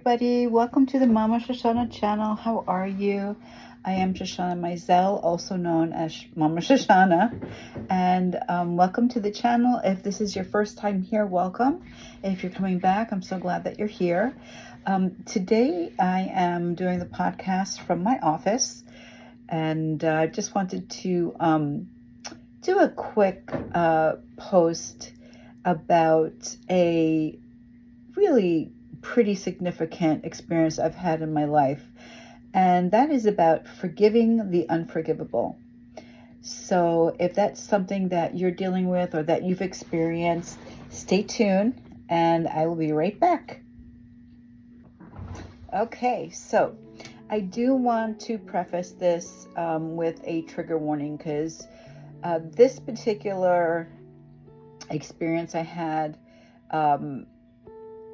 everybody. Welcome to the Mama Shoshana channel. How are you? I am Shoshana Mizell, also known as Mama Shoshana. And welcome to the channel. If this is your first time here, welcome. If you're coming back, I'm so glad that you're here. Today, I am doing the podcast from my office. And I just wanted to do a quick post about a really pretty significant experience I've had in my life, and that is about forgiving the unforgivable. So if that's something that you're dealing with or that you've experienced, stay tuned and I will be right back. Okay, so I do want to preface this with a trigger warning, because this particular experience I had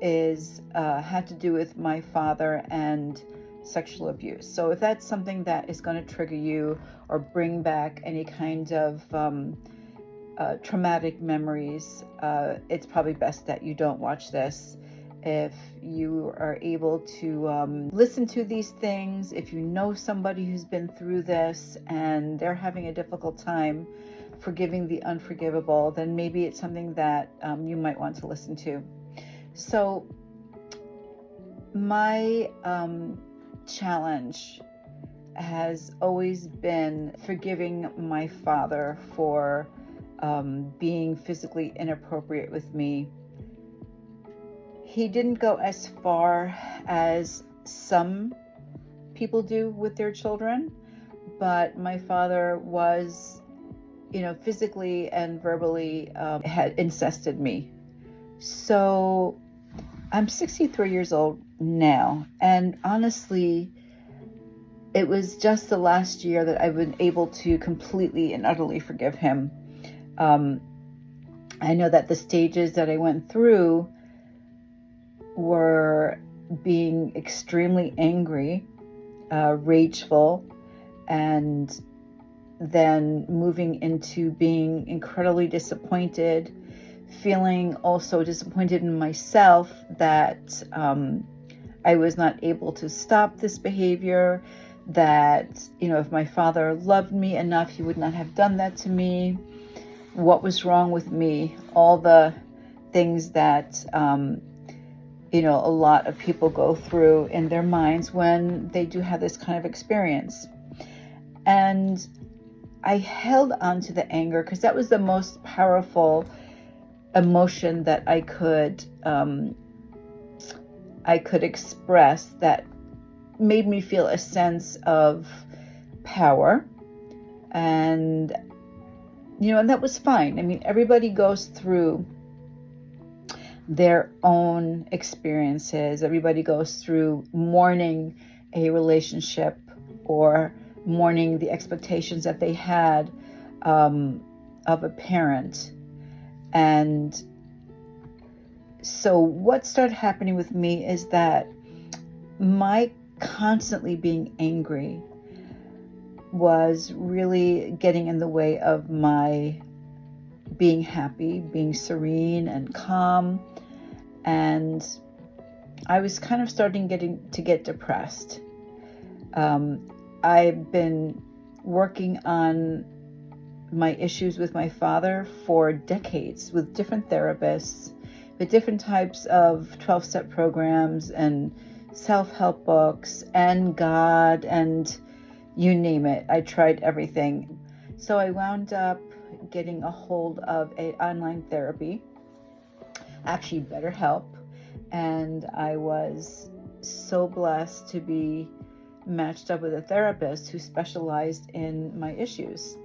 had to do with my father and sexual abuse. So if that's something that is going to trigger you or bring back any kind of traumatic memories, it's probably best that you don't watch this. If you are able to listen to these things, if you know somebody who's been through this and they're having a difficult time forgiving the unforgivable, then maybe it's something that you might want to listen to. So my challenge has always been forgiving my father for being physically inappropriate with me. He didn't go as far as some people do with their children, but my father was, physically and verbally had incested me. So I'm 63 years old now, and honestly, it was just the last year that I've been able to completely and utterly forgive him. I know that the stages that I went through were being extremely angry, rageful, and then moving into being incredibly disappointed, feeling also disappointed in myself that I was not able to stop this behavior, that, if my father loved me enough, he would not have done that to me. What was wrong with me? All the things that, a lot of people go through in their minds when they do have this kind of experience. And I held on to the anger because that was the most powerful emotion that I could express, that made me feel a sense of power. And and that was fine. I mean, everybody goes through their own experiences. Everybody goes through mourning a relationship or mourning the expectations that they had of a parent. And so what started happening with me is that my constantly being angry was really getting in the way of my being happy, being serene and calm. And I was kind of starting to get depressed. I've been working on my issues with my father for decades with different therapists, with different types of 12-step programs and self-help books and God and you name it. I tried everything. So I wound up getting a hold of an online therapy, actually BetterHelp, and I was so blessed to be matched up with a therapist who specialized in my issues.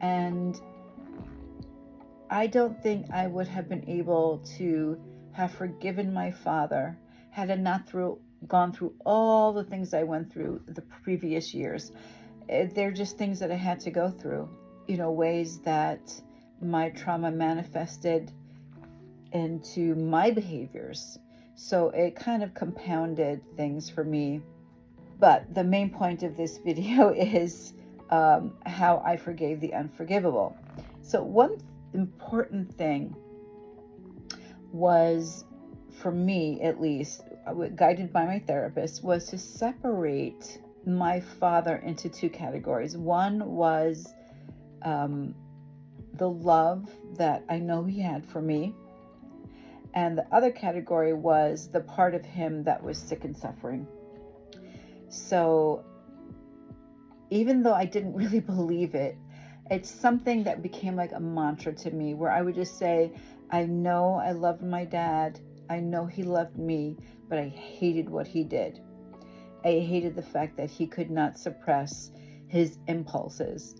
And I don't think I would have been able to have forgiven my father had I not gone through all the things I went through the previous years. They're just things that I had to go through, ways that my trauma manifested into my behaviors. So it kind of compounded things for me. But the main point of this video is how I forgave the unforgivable. So one important thing was, for me at least, guided by my therapist, was to separate my father into two categories. One was the love that I know he had for me, and the other category was the part of him that was sick and suffering. So even though I didn't really believe it, it's something that became like a mantra to me, where I would just say, I know I loved my dad. I know he loved me, but I hated what he did. I hated the fact that he could not suppress his impulses.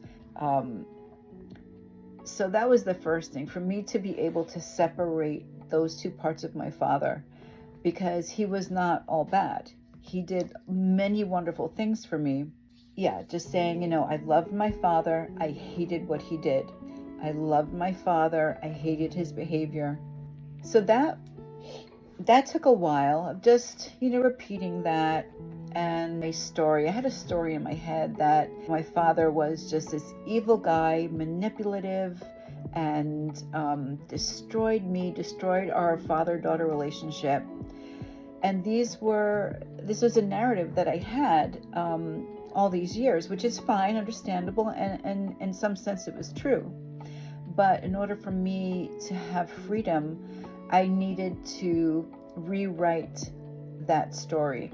So that was the first thing, for me to be able to separate those two parts of my father, because he was not all bad. He did many wonderful things for me. Yeah, just saying, I loved my father. I hated what he did. I loved my father. I hated his behavior. So that took a while of just, repeating that. And I had a story in my head that my father was just this evil guy, manipulative, and destroyed our father-daughter relationship. And this was a narrative that I had all these years, which is fine, understandable, and in some sense it was true. But in order for me to have freedom, I needed to rewrite that story.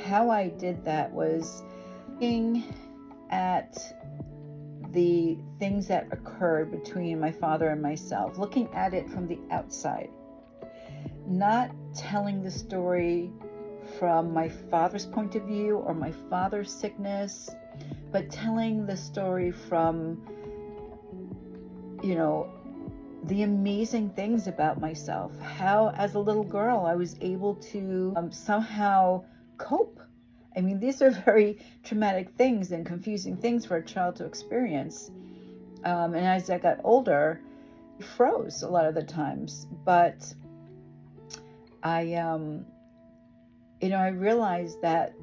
How I did that was looking at the things that occurred between my father and myself, looking at it from the outside, not telling the story from my father's point of view or my father's sickness, but telling the story from, the amazing things about myself, how as a little girl I was able to somehow cope. I mean, these are very traumatic things and confusing things for a child to experience. And as I got older, I froze a lot of the times. But I realized that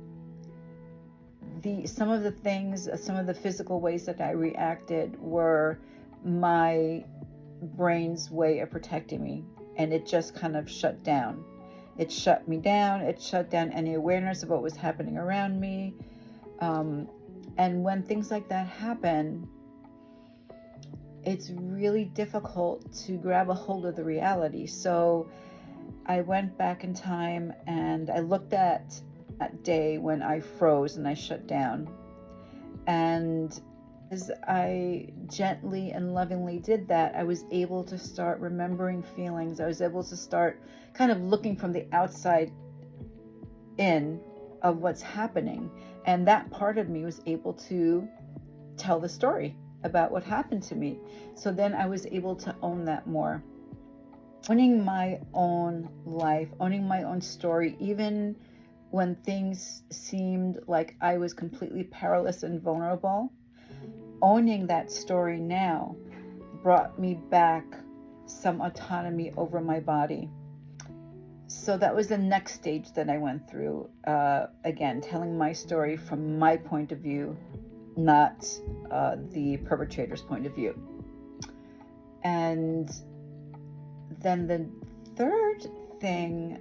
some of the physical ways that I reacted were my brain's way of protecting me, and it just kind of shut down. It shut me down. It shut down any awareness of what was happening around me. And when things like that happen, it's really difficult to grab a hold of the reality. So I went back in time and I looked at that day when I froze and I shut down. And as I gently and lovingly did that, I was able to start remembering feelings. I was able to start kind of looking from the outside in of what's happening. And that part of me was able to tell the story about what happened to me. So then I was able to own that more. Owning my own life, owning my own story, even when things seemed like I was completely powerless and vulnerable. Owning that story now brought me back some autonomy over my body. So that was the next stage that I went through. Again, telling my story from my point of view, not the perpetrator's point of view. And then the third thing,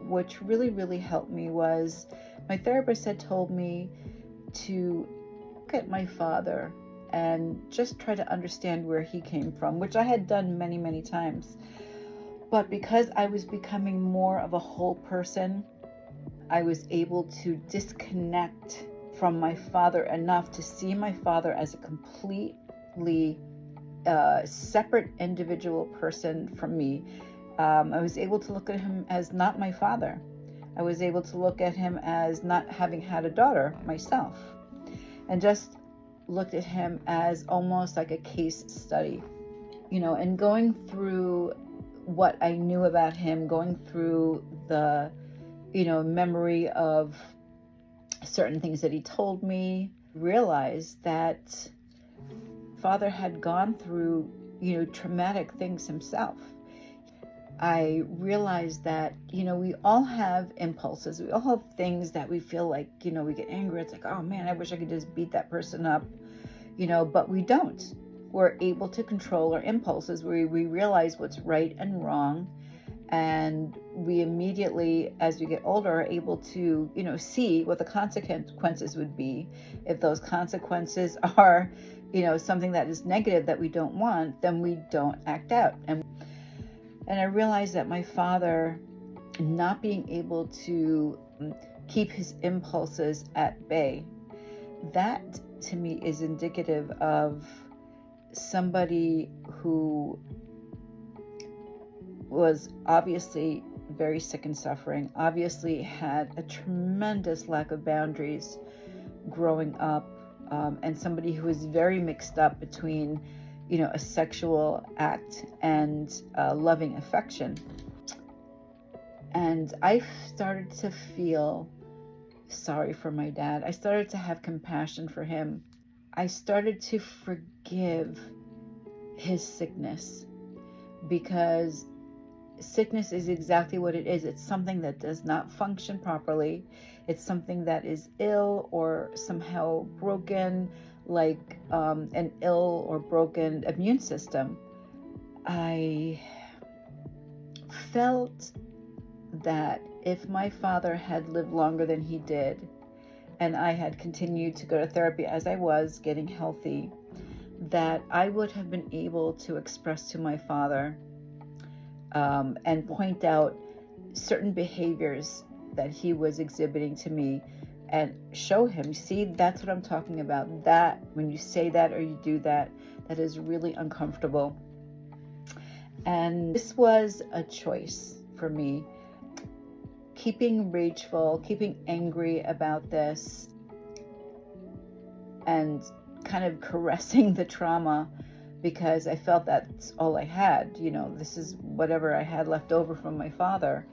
which really, really helped me, was my therapist had told me to look at my father and just try to understand where he came from, which I had done many, many times. But because I was becoming more of a whole person, I was able to disconnect from my father enough to see my father as a completely separate individual person from me. I was able to look at him as not my father. I was able to look at him as not having had a daughter myself, and just looked at him as almost like a case study, and going through what I knew about him, going through the, memory of certain things that he told me, realized that father had gone through, traumatic things himself. I realized that, we all have impulses. We all have things that we feel like, we get angry. It's like, oh man, I wish I could just beat that person up, but we don't. We're able to control our impulses. We realize what's right and wrong. And we immediately, as we get older, are able to, see what the consequences would be. If those consequences are, something that is negative that we don't want, then we don't act out. And I realized that my father not being able to keep his impulses at bay, that to me is indicative of somebody who was obviously very sick and suffering, obviously had a tremendous lack of boundaries growing up, and somebody who was very mixed up between, a sexual act and loving affection. And I started to feel sorry for my dad. I started to have compassion for him. I started to forgive his sickness, because sickness is exactly what it is. It's something that does not function properly. It's something that is ill or somehow broken, like an ill or broken immune system. I felt that if my father had lived longer than he did, and I had continued to go to therapy as I was getting healthy, that I would have been able to express to my father and point out certain behaviors that he was exhibiting to me and show him, see, that's what I'm talking about. That when you say that or you do that, that is really uncomfortable. And this was a choice for me. Keeping rageful, keeping angry about this, and kind of caressing the trauma, because I felt that's all I had. This is whatever I had left over from my father.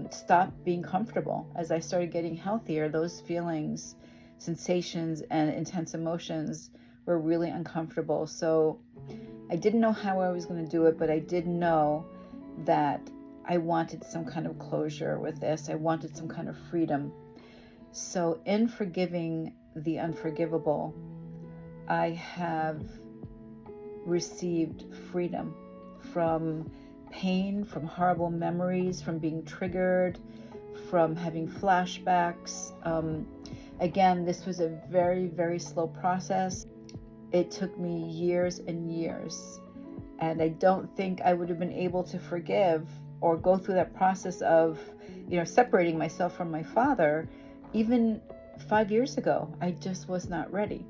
Stopped being comfortable. As I started getting healthier, those feelings, sensations, and intense emotions were really uncomfortable. So I didn't know how I was going to do it, but I did know that I wanted some kind of closure with this. I wanted some kind of freedom. So in forgiving the unforgivable, I have received freedom from pain, from horrible memories, from being triggered, from having flashbacks. Again, this was a very, very slow process. It took me years and years, and I don't think I would have been able to forgive or go through that process of, separating myself from my father even 5 years ago. I just was not ready.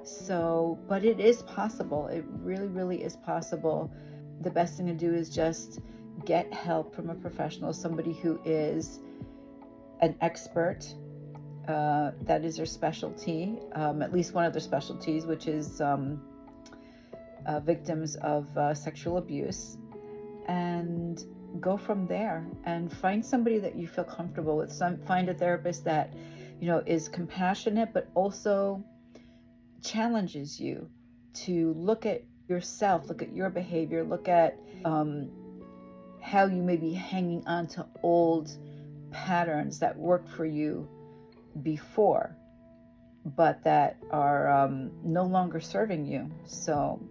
So, but it is possible. It really, really is possible. The best thing to do is just get help from a professional, somebody who is an expert. That is their specialty, at least one of their specialties, which is victims of sexual abuse. And go from there and find somebody that you feel comfortable with. Find a therapist that, is compassionate, but also challenges you to look at yourself, look at your behavior, look at how you may be hanging on to old patterns that worked for you before, but that are no longer serving you. So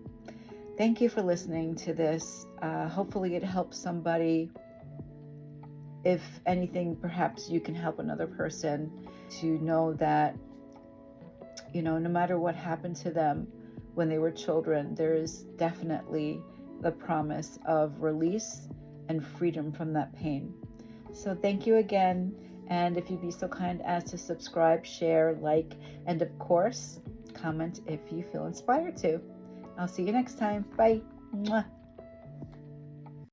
thank you for listening to this. Hopefully it helps somebody. If anything, perhaps you can help another person to know that, no matter what happened to them when they were children, there is definitely the promise of release and freedom from that pain. So thank you again. And if you'd be so kind as to subscribe, share, like, and of course, comment if you feel inspired to. I'll see you next time. Bye. Mwah.